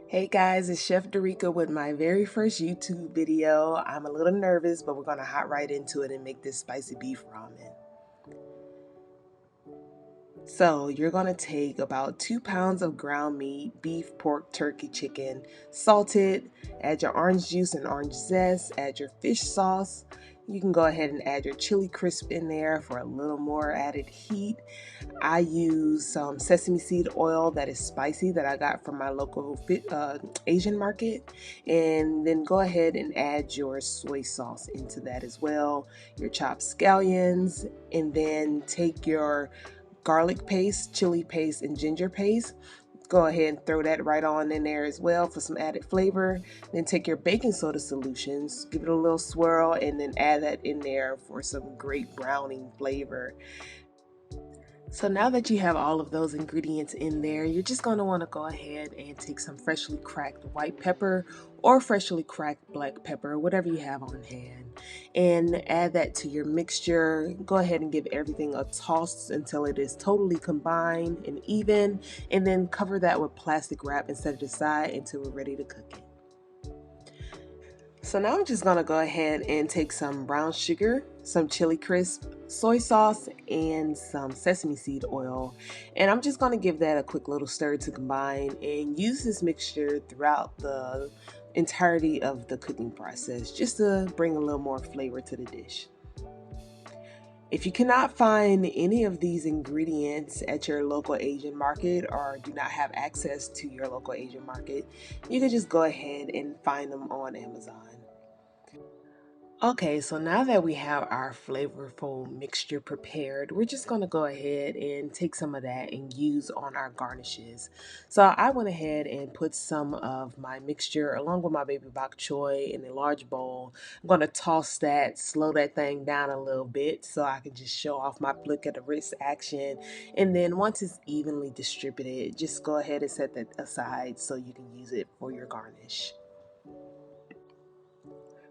Hey guys, it's Chef Dorica with my very first YouTube video. I'm a little nervous, but we're gonna hop right into it and make this spicy beef ramen. So you're gonna take about 2 pounds of ground meat, beef, pork, turkey, chicken, salt it, add your orange juice and orange zest, add your fish sauce. You can go ahead and add your chili crisp in there for a little more added heat. I use some sesame seed oil that is spicy that I got from my local Asian market. And then go ahead and add your soy sauce into that as well, your chopped scallions, and then take your garlic paste, chili paste, and ginger paste. Go ahead and throw that right on in there as well for some added flavor. Then take your baking soda solutions, give it a little swirl, and then add that in there for some great browning flavor. So now that you have all of those ingredients in there, you're just going to want to go ahead and take some freshly cracked white pepper or freshly cracked black pepper, whatever you have on hand, and add that to your mixture. Go ahead and give everything a toss until it is totally combined and even, and then cover that with plastic wrap and set it aside until we're ready to cook it. So now I'm just gonna go ahead and take some brown sugar, some chili crisp, soy sauce, and some sesame seed oil. And I'm just gonna give that a quick little stir to combine and use this mixture throughout the entirety of the cooking process just to bring a little more flavor to the dish. If you cannot find any of these ingredients at your local Asian market or do not have access to your local Asian market, you can just go ahead and find them on Amazon. Okay, so now that we have our flavorful mixture prepared, we're just going to go ahead and take some of that and use on our garnishes. So I went ahead and put some of my mixture along with my baby bokchoy in a large bowl. I'm going to toss that, slow that thing down a little bit so I can just show off my flick of the wrist action. And then once it's evenly distributed, just go ahead and set that aside so you can use it for your garnish.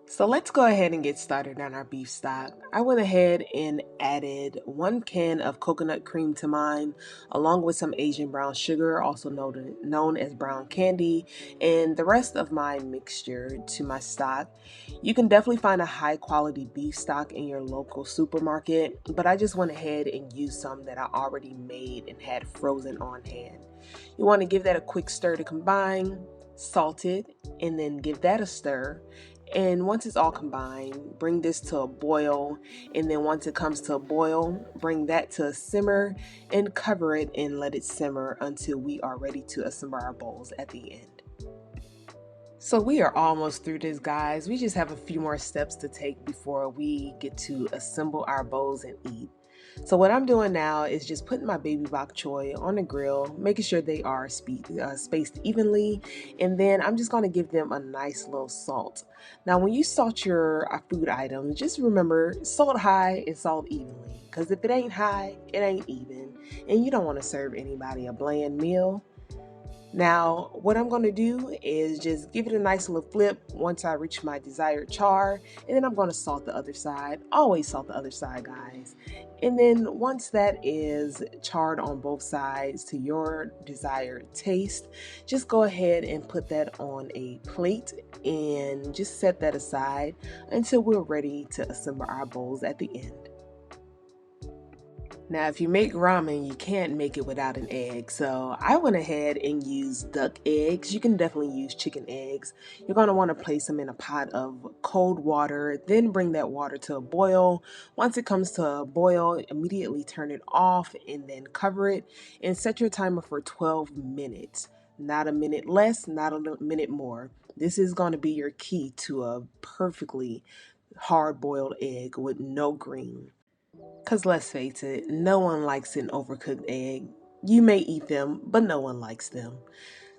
So let's go ahead and get started on our beef stock. I went ahead and added 1 can of coconut cream to mine, along with some Asian brown sugar, also known as brown candy, and the rest of my mixture to my stock. You can definitely find a high quality beef stock in your local supermarket, but I just went ahead and used some that I already made and had frozen on hand. You want to give that a quick stir to combine, salt it, and then give that a stir. And once it's all combined, bring this to a boil. And then once it comes to a boil, bring that to a simmer and cover it and let it simmer until we are ready to assemble our bowls at the end. So we are almost through this, guys. We just have a few more steps to take before we get to assemble our bowls and eat. So what I'm doing now is just putting my baby bok choy on the grill, making sure they are spaced evenly, and then I'm just going to give them a nice little salt. Now when you salt your food items, just remember salt high and salt evenly, because if it ain't high, it ain't even, and you don't want to serve anybody a bland meal. Now, what I'm going to do is just give it a nice little flip once I reach my desired char, and then I'm going to salt the other side. Always salt the other side, guys. And then once that is charred on both sides to your desired taste, just go ahead and put that on a plate and just set that aside until we're ready to assemble our bowls at the end. Now, if you make ramen, you can't make it without an egg. So I went ahead and used duck eggs. You can definitely use chicken eggs. You're going to want to place them in a pot of cold water, then bring that water to a boil. Once it comes to a boil, immediately turn it off and then cover it and set your timer for 12 minutes. Not a minute less, not a minute more. This is going to be your key to a perfectly hard-boiled egg with no green. Because let's face it, no one likes an overcooked egg. You may eat them, but no one likes them.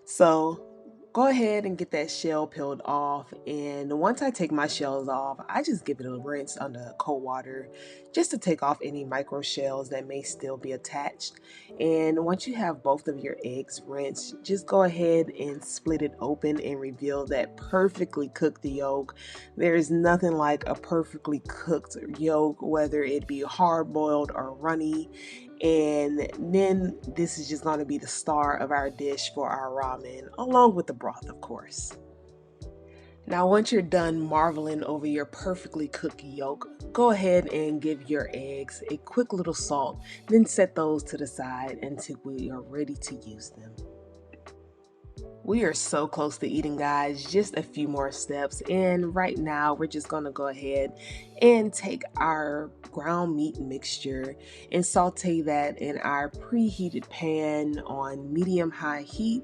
So go ahead and get that shell peeled off. And once I take my shells off, I just give it a rinse under cold water just to take off any micro shells that may still be attached. And once you have both of your eggs rinsed, just go ahead and split it open and reveal that perfectly cooked yolk. There is nothing like a perfectly cooked yolk, whether it be hard boiled or runny. And then this is just going to be the star of our dish for our ramen, along with the broth, of course. Now, once you're done marveling over your perfectly cooked yolk, go ahead and give your eggs a quick little salt, then set those to the side until we are ready to use them. We are so close to eating, guys. Just a few more steps. And right now, we're just going to go ahead and take our ground meat mixture and saute that in our preheated pan on medium-high heat.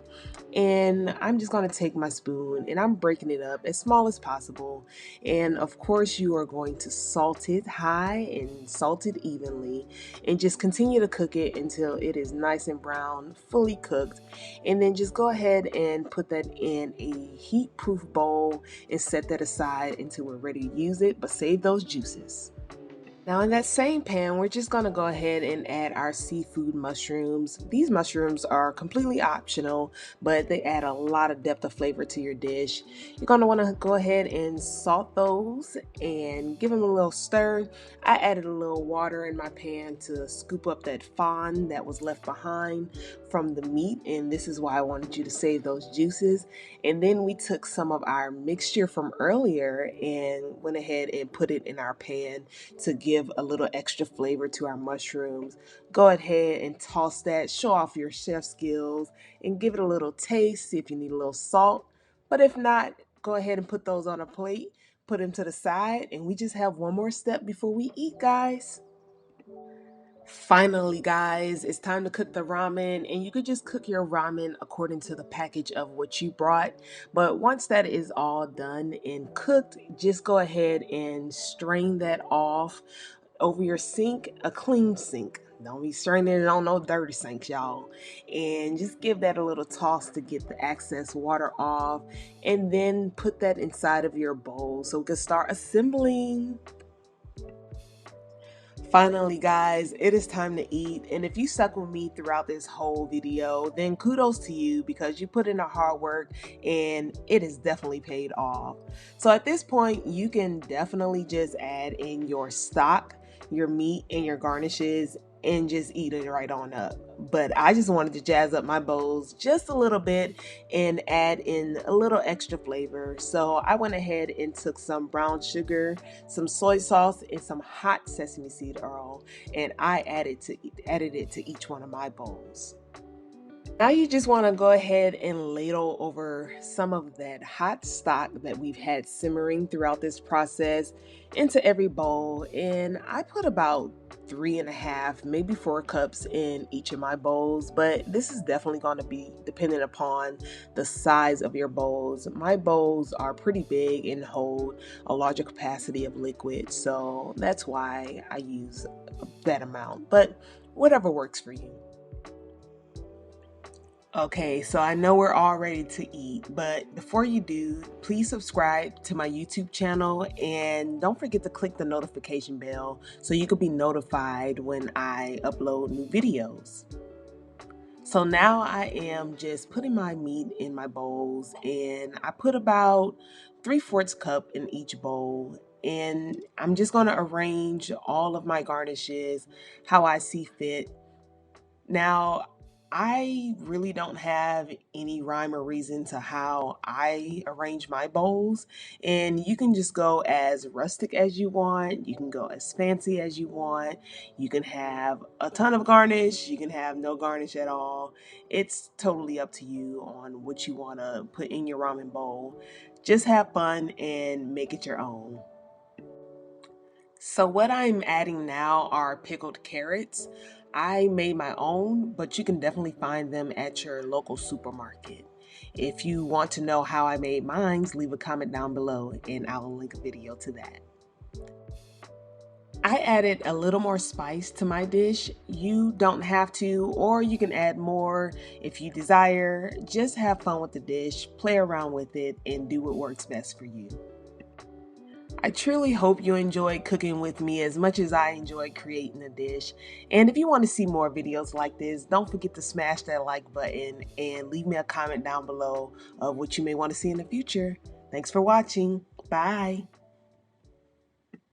And I'm just going to take my spoon and I'm breaking it up as small as possible. And of course, you are going to salt it high and salt it evenly, and just continue to cook it until it is nice and brown, fully cooked. And then just go ahead and put that in a heat-proof bowl and set that aside until we're ready to use it, but save those juices. Now in that same pan, we're just gonna go ahead and add our seafood mushrooms. These mushrooms are completely optional, but they add a lot of depth of flavor to your dish. You're gonna wanna go ahead and salt those and give them a little stir. I added a little water in my pan to scoop up that fond that was left behind from the meat, and this is why I wanted you to save those juices. And then we took some of our mixture from earlier and went ahead and put it in our pan to give a little extra flavor to our mushrooms. Go ahead and toss that, show off your chef skills, and give it a little taste, see if you need a little salt. But if not, go ahead and put those on a plate, put them to the side, and we just have one more step before we eat, guys. Finally, guys, it's time to cook the ramen, and you could just cook your ramen according to the package of what you brought. But once that is all done and cooked, just go ahead and strain that off over your sink, a clean sink. Don't be straining it on no dirty sinks, y'all. And just give that a little toss to get the excess water off, and then put that inside of your bowl so we can start assembling. Finally, guys, it is time to eat, and if you stuck with me throughout this whole video, then kudos to you because you put in a hard work and it is definitely paid off. So at this point, you can definitely just add in your stock, your meat, and your garnishes and just eat it right on up. But I just wanted to jazz up my bowls just a little bit and add in a little extra flavor. So I went ahead and took some brown sugar, some soy sauce, and some hot sesame seed oil, and I added it to each one of my bowls. Now you just want to go ahead and ladle over some of that hot stock that we've had simmering throughout this process into every bowl, and I put about 3.5, maybe 4 cups in each of my bowls, but this is definitely going to be dependent upon the size of your bowls. My bowls are pretty big and hold a larger capacity of liquid, so that's why I use that amount, but whatever works for you. Okay, so I know we're all ready to eat, but before you do, please subscribe to my YouTube channel and don't forget to click the notification bell so you can be notified when I upload new videos. So now I am just putting my meat in my bowls, and I put about 3/4 cup in each bowl, and I'm just going to arrange all of my garnishes how I see fit. Now, I really don't have any rhyme or reason to how I arrange my bowls, and you can just go as rustic as you want, you can go as fancy as you want, you can have a ton of garnish, you can have no garnish at all. It's totally up to you on what you want to put in your ramen bowl. Just have fun and make it your own. So what I'm adding now are pickled carrots. I made my own, but you can definitely find them at your local supermarket. If you want to know how I made mine, leave a comment down below and I'll link a video to that. I added a little more spice to my dish. You don't have to, or you can add more if you desire. Just have fun with the dish, play around with it, and do what works best for you. I truly hope you enjoyed cooking with me as much as I enjoyed creating the dish. And if you want to see more videos like this, don't forget to smash that like button and leave me a comment down below of what you may want to see in the future. Thanks for watching. Bye.